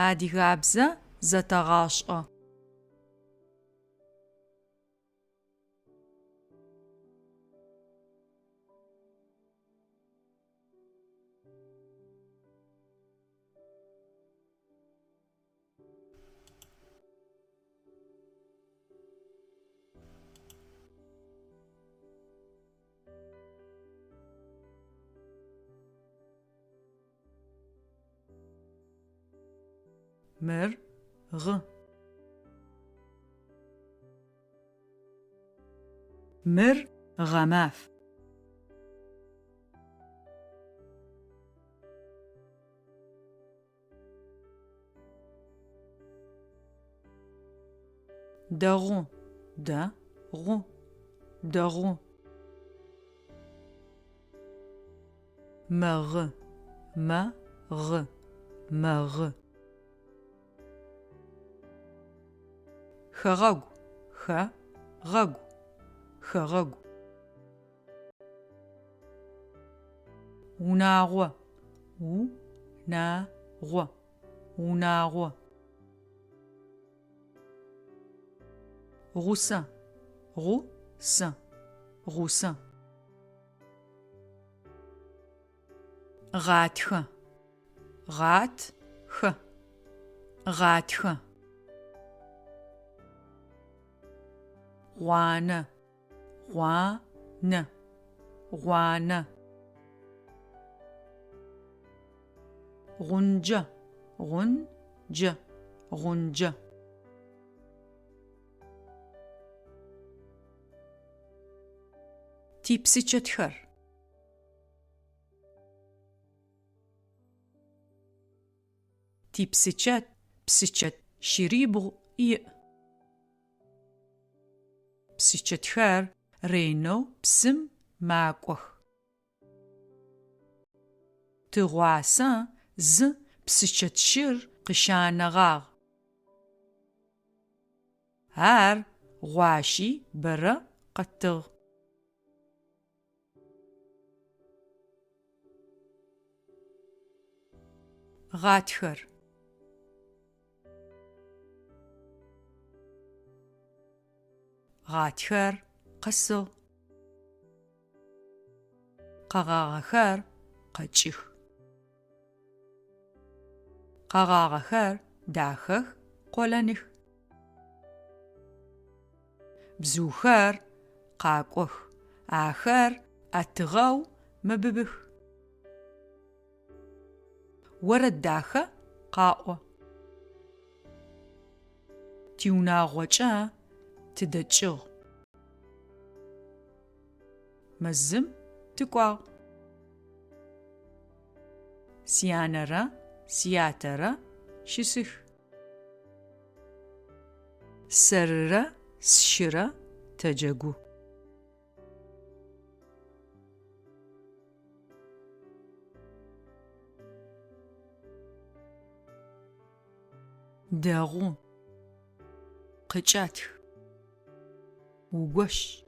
Адыгабзэ зэтэгъашӏэ. Мыр гъ. Мыр гъэмаф. Дэгъу. Дэгъу. Дэгъу. Мэгъы. Мэгъы. Мэгъы. Хэгъэгу. Хэгъэгу. Хэгъэгу. Унагъо. Унагъо. Унагъо. Гъусэ. Гъусэ. Гъусэ. Гъатхэ. Гъатхэ. Гъатхэ. Гъуанэ. Гъуанэ. Гъуанэ. Гъунджэ. Гъунджэ. Гъунджэ. Типсычэтхэр. Типсычэт, псычэт, шъирибгъу иӏ. Псычэтхэр ренэу псым макӏох. Тыгъуасэ зы псычэт щыр къыщанэгъагъ. Ар гъуащи бэрэ къэтыгъ. Гъатхэр. Гъатхэр къэсыгъ. Къэгъагъэхэр къэкӏых. Къэгъагъэхэр дахэх, къолэных. Бзыухэр къакӏох. Ахэр ӏэтыгъэу мэбыбых. Орэд дахэ къаӏо. Тиунагъокӏэ тыдэкӏыгъ. Мэзым тыкӏуагъ. Сянэрэ сятэрэ щысых. Сэрырэ сщырэ тэджэгу. Дэгъу. Къыкӏатх. Угощ.